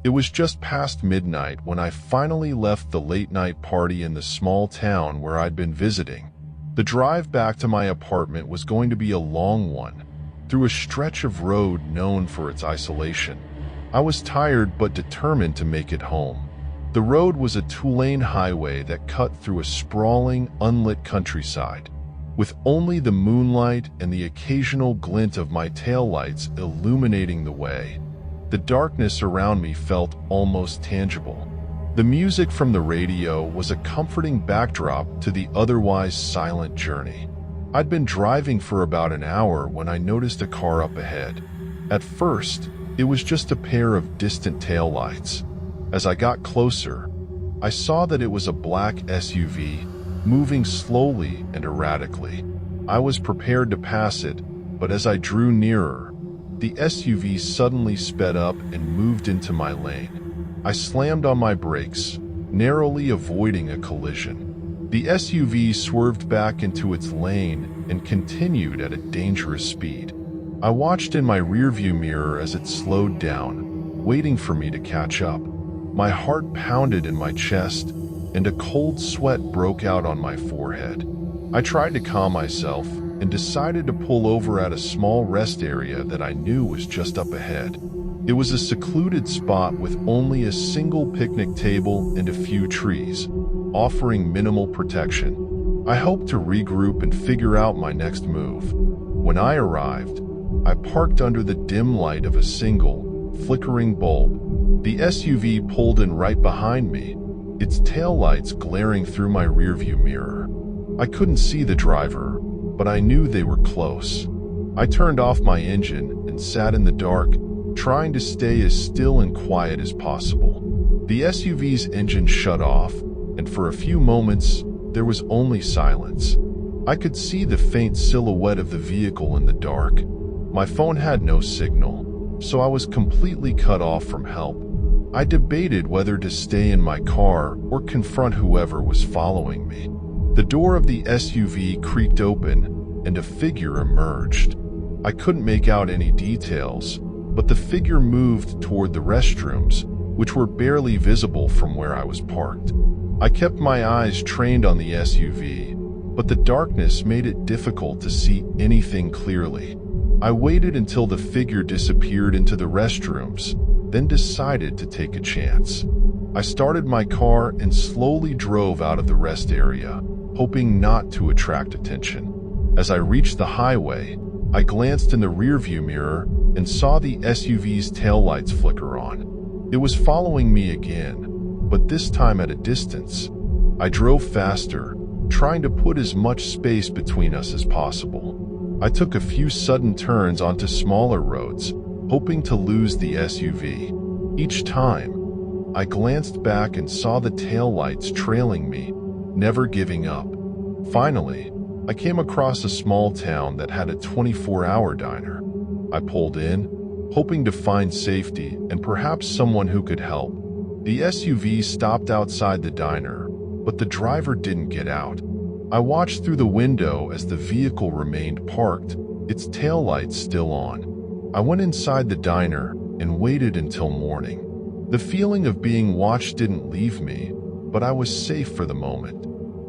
It was just past midnight when I finally left the late-night party in the small town where I'd been visiting. The drive back to my apartment was going to be a long one, through a stretch of road known for its isolation. I was tired but determined to make it home. The road was a two-lane highway that cut through a sprawling, unlit countryside, with only the moonlight and the occasional glint of my taillights illuminating the way. The darkness around me felt almost tangible. The music from the radio was a comforting backdrop to the otherwise silent journey. I'd been driving for about an hour when I noticed a car up ahead. At first, it was just a pair of distant taillights. As I got closer, I saw that it was a black SUV, moving slowly and erratically. I was prepared to pass it, but as I drew nearer, the SUV suddenly sped up and moved into my lane. I slammed on my brakes, narrowly avoiding a collision. The SUV swerved back into its lane and continued at a dangerous speed. I watched in my rearview mirror as it slowed down, waiting for me to catch up. My heart pounded in my chest, and a cold sweat broke out on my forehead. I tried to calm myself and decided to pull over at a small rest area that I knew was just up ahead. It was a secluded spot with only a single picnic table and a few trees, offering minimal protection. I hoped to regroup and figure out my next move. When I arrived, I parked under the dim light of a single, flickering bulb. The SUV pulled in right behind me, its taillights glaring through my rearview mirror. I couldn't see the driver, but I knew they were close. I turned off my engine and sat in the dark, trying to stay as still and quiet as possible. The SUV's engine shut off, and for a few moments, there was only silence. I could see the faint silhouette of the vehicle in the dark. My phone had no signal, so I was completely cut off from help. I debated whether to stay in my car or confront whoever was following me. The door of the SUV creaked open, and a figure emerged. I couldn't make out any details, but the figure moved toward the restrooms, which were barely visible from where I was parked. I kept my eyes trained on the SUV, but the darkness made it difficult to see anything clearly. I waited until the figure disappeared into the restrooms, then decided to take a chance. I started my car and slowly drove out of the rest area, hoping not to attract attention. As I reached the highway, I glanced in the rearview mirror and saw the SUV's taillights flicker on. It was following me again, but this time at a distance. I drove faster, trying to put as much space between us as possible. I took a few sudden turns onto smaller roads, hoping to lose the SUV. Each time, I glanced back and saw the taillights trailing me, never giving up. Finally, I came across a small town that had a 24-hour diner. I pulled in, hoping to find safety and perhaps someone who could help. The SUV stopped outside the diner, but the driver didn't get out. I watched through the window as the vehicle remained parked, its taillights still on. I went inside the diner and waited until morning. The feeling of being watched didn't leave me, but I was safe for the moment.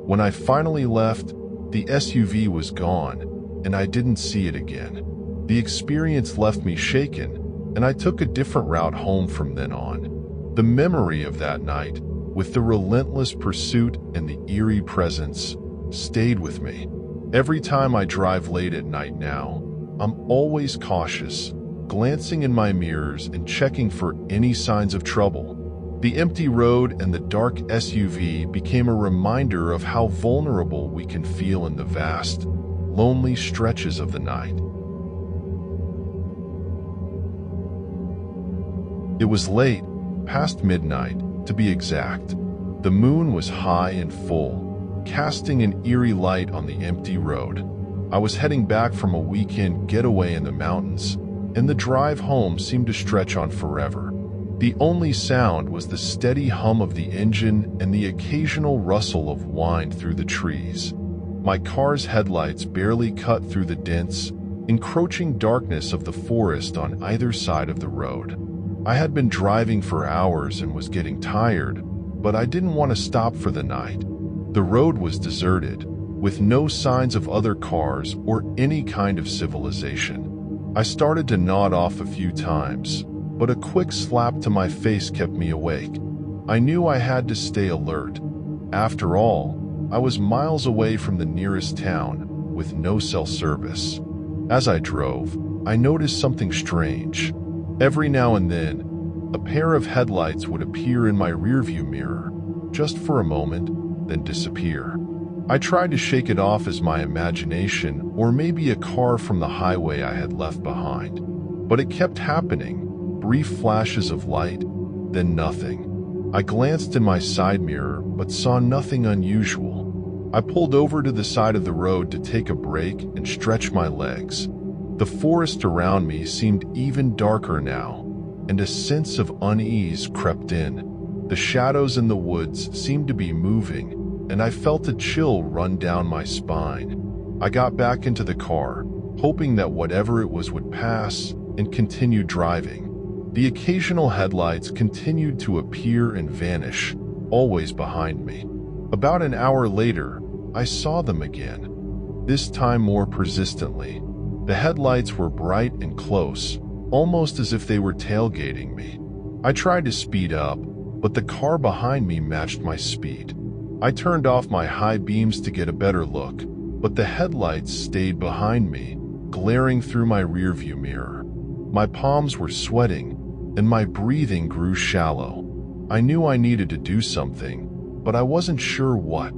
When I finally left, the SUV was gone, and I didn't see it again. The experience left me shaken, and I took a different route home from then on. The memory of that night, with the relentless pursuit and the eerie presence, stayed with me. Every time I drive late at night now, I'm always cautious, glancing in my mirrors and checking for any signs of trouble. The empty road and the dark SUV became a reminder of how vulnerable we can feel in the vast, lonely stretches of the night. It was late, past midnight, to be exact. The moon was high and full, casting an eerie light on the empty road. I was heading back from a weekend getaway in the mountains, and the drive home seemed to stretch on forever. The only sound was the steady hum of the engine and the occasional rustle of wind through the trees. My car's headlights barely cut through the dense, encroaching darkness of the forest on either side of the road. I had been driving for hours and was getting tired, but I didn't want to stop for the night. The road was deserted, with no signs of other cars or any kind of civilization. I started to nod off a few times, but a quick slap to my face kept me awake. I knew I had to stay alert. After all, I was miles away from the nearest town, with no cell service. As I drove, I noticed something strange. Every now and then, a pair of headlights would appear in my rearview mirror, just for a moment, then disappear. I tried to shake it off as my imagination or maybe a car from the highway I had left behind. But it kept happening, brief flashes of light, then nothing. I glanced in my side mirror but saw nothing unusual. I pulled over to the side of the road to take a break and stretch my legs. The forest around me seemed even darker now, and a sense of unease crept in. The shadows in the woods seemed to be moving, and I felt a chill run down my spine. I got back into the car, hoping that whatever it was would pass, and continued driving. The occasional headlights continued to appear and vanish, always behind me. About an hour later, I saw them again, this time more persistently. The headlights were bright and close, almost as if they were tailgating me. I tried to speed up, but the car behind me matched my speed. I turned off my high beams to get a better look, but the headlights stayed behind me, glaring through my rearview mirror. My palms were sweating, and my breathing grew shallow. I knew I needed to do something, but I wasn't sure what.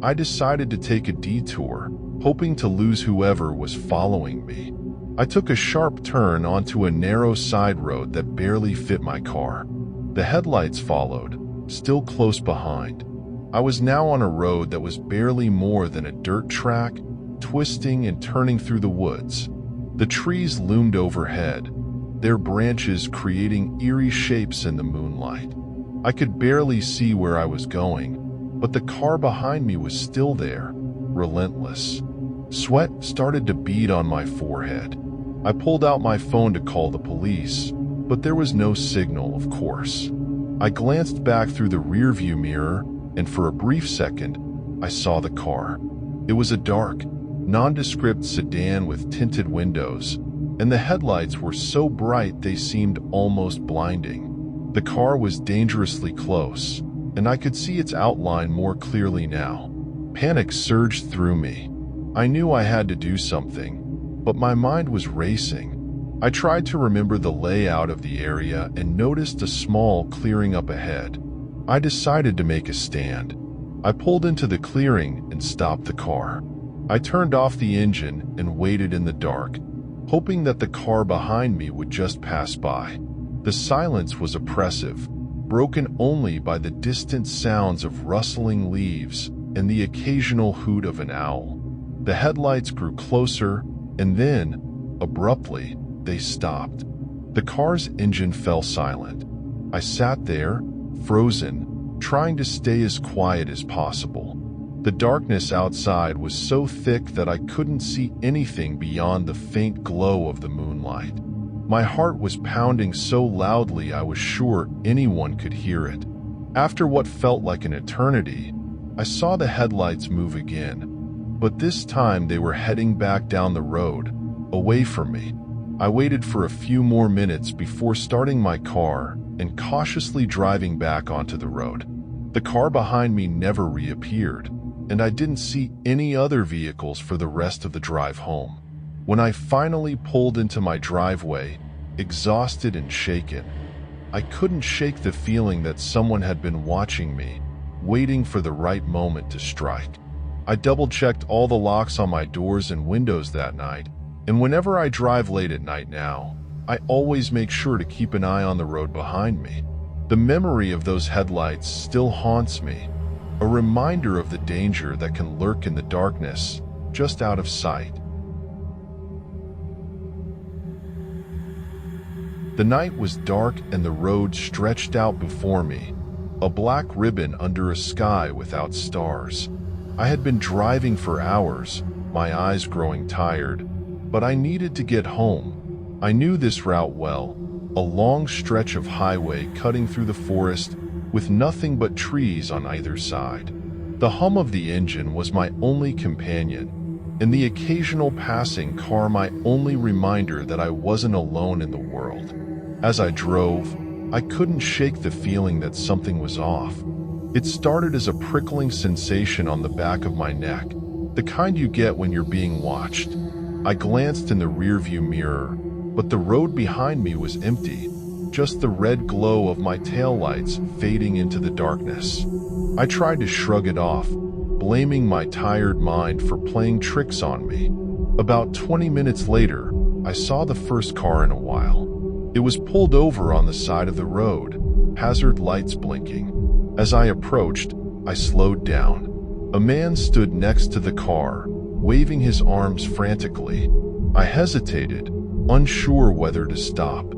I decided to take a detour, hoping to lose whoever was following me. I took a sharp turn onto a narrow side road that barely fit my car. The headlights followed, still close behind. I was now on a road that was barely more than a dirt track, twisting and turning through the woods. The trees loomed overhead, their branches creating eerie shapes in the moonlight. I could barely see where I was going, but the car behind me was still there, relentless. Sweat started to bead on my forehead. I pulled out my phone to call the police, but there was no signal, of course. I glanced back through the rearview mirror, and for a brief second, I saw the car. It was a dark, nondescript sedan with tinted windows, and the headlights were so bright they seemed almost blinding. The car was dangerously close, and I could see its outline more clearly now. Panic surged through me. I knew I had to do something, but my mind was racing. I tried to remember the layout of the area and noticed a small clearing up ahead. I decided to make a stand. I pulled into the clearing and stopped the car. I turned off the engine and waited in the dark, hoping that the car behind me would just pass by. The silence was oppressive, broken only by the distant sounds of rustling leaves and the occasional hoot of an owl. The headlights grew closer, and then, abruptly, they stopped. The car's engine fell silent. I sat there, frozen, trying to stay as quiet as possible. The darkness outside was so thick that I couldn't see anything beyond the faint glow of the moonlight. My heart was pounding so loudly I was sure anyone could hear it. After what felt like an eternity, I saw the headlights move again, but this time they were heading back down the road, away from me. I waited for a few more minutes before starting my car and cautiously driving back onto the road. The car behind me never reappeared, and I didn't see any other vehicles for the rest of the drive home. When I finally pulled into my driveway, exhausted and shaken, I couldn't shake the feeling that someone had been watching me, waiting for the right moment to strike. I double-checked all the locks on my doors and windows that night, and whenever I drive late at night now, I always make sure to keep an eye on the road behind me. The memory of those headlights still haunts me, a reminder of the danger that can lurk in the darkness, just out of sight. The night was dark and the road stretched out before me, a black ribbon under a sky without stars. I had been driving for hours, my eyes growing tired, but I needed to get home. I knew this route well, a long stretch of highway cutting through the forest with nothing but trees on either side. The hum of the engine was my only companion, and the occasional passing car my only reminder that I wasn't alone in the world. As I drove, I couldn't shake the feeling that something was off. It started as a prickling sensation on the back of my neck, the kind you get when you're being watched. I glanced in the rearview mirror, but the road behind me was empty, just the red glow of my taillights fading into the darkness. I tried to shrug it off, blaming my tired mind for playing tricks on me. About 20 minutes later, I saw the first car in a while. It was pulled over on the side of the road, hazard lights blinking. As I approached, I slowed down. A man stood next to the car, waving his arms frantically. I hesitated, unsure whether to stop.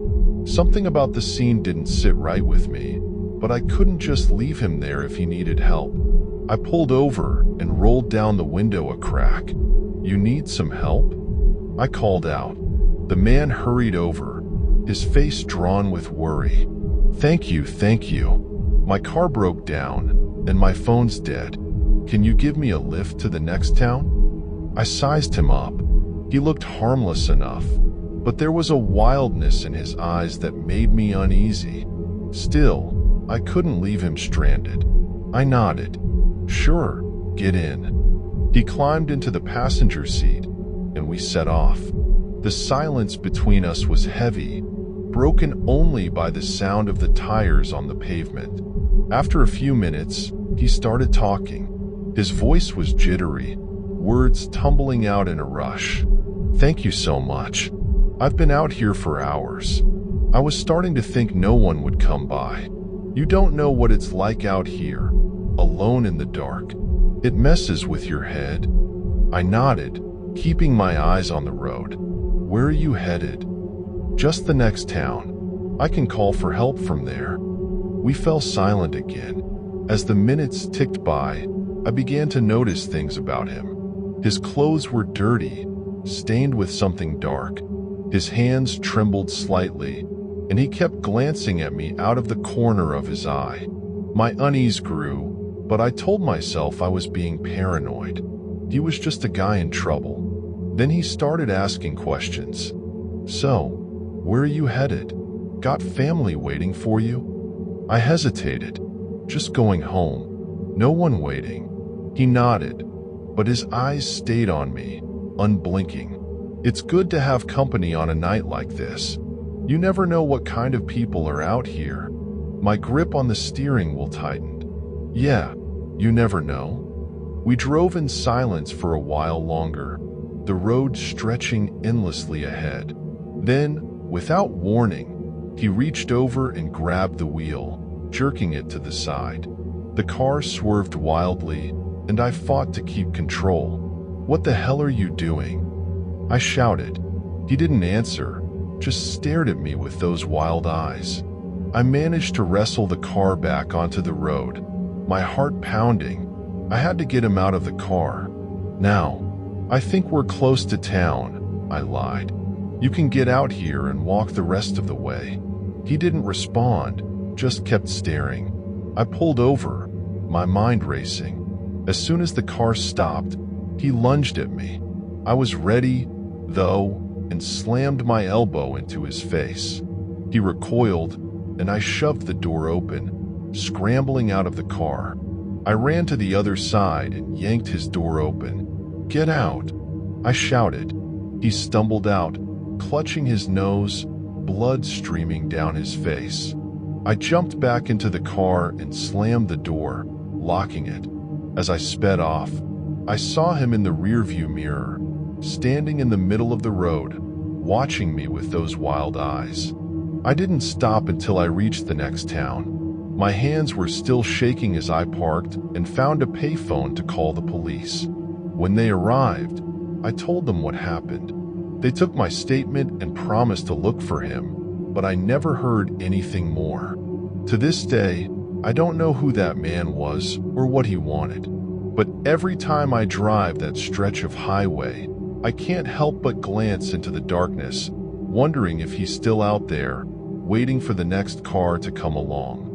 Something about the scene didn't sit right with me, but I couldn't just leave him there if he needed help. I pulled over and rolled down the window a crack. "You need some help?" I called out. The man hurried over, his face drawn with worry. Thank you. My car broke down, and my phone's dead. Can you give me a lift to the next town?" I sized him up. He looked harmless enough, but there was a wildness in his eyes that made me uneasy. Still, I couldn't leave him stranded. I nodded. "Sure, get in." He climbed into the passenger seat, and we set off. The silence between us was heavy, broken only by the sound of the tires on the pavement. After a few minutes, he started talking. His voice was jittery, words tumbling out in a rush. "Thank you so much. I've been out here for hours. I was starting to think no one would come by. You don't know what it's like out here, alone in the dark. It messes with your head." I nodded, keeping my eyes on the road. "Where are you headed?" "Just the next town. I can call for help from there." We fell silent again. As the minutes ticked by, I began to notice things about him. His clothes were dirty, stained with something dark. His hands trembled slightly, and he kept glancing at me out of the corner of his eye. My unease grew, but I told myself I was being paranoid. He was just a guy in trouble. Then he started asking questions. "So, where are you headed? Got family waiting for you?" I hesitated. "Just going home. No one waiting." He nodded, but his eyes stayed on me, unblinking. "It's good to have company on a night like this. You never know what kind of people are out here." My grip on the steering wheel tightened. "Yeah, you never know." We drove in silence for a while longer, the road stretching endlessly ahead. Then, without warning, he reached over and grabbed the wheel, jerking it to the side. The car swerved wildly, and I fought to keep control. "What the hell are you doing?" I shouted. He didn't answer, just stared at me with those wild eyes. I managed to wrestle the car back onto the road, my heart pounding. I had to get him out of the car. "Now, I think we're close to town," I lied. "You can get out here and walk the rest of the way." He didn't respond, just kept staring. I pulled over, my mind racing. As soon as the car stopped, he lunged at me. I was ready, though, and slammed my elbow into his face. He recoiled, and I shoved the door open, scrambling out of the car. I ran to the other side and yanked his door open. "Get out!" I shouted. He stumbled out, clutching his nose, blood streaming down his face. I jumped back into the car and slammed the door, locking it. As I sped off, I saw him in the rearview mirror, standing in the middle of the road, watching me with those wild eyes. I didn't stop until I reached the next town. My hands were still shaking as I parked and found a payphone to call the police. When they arrived, I told them what happened. They took my statement and promised to look for him, but I never heard anything more. To this day, I don't know who that man was or what he wanted. But every time I drive that stretch of highway, I can't help but glance into the darkness, wondering if he's still out there, waiting for the next car to come along.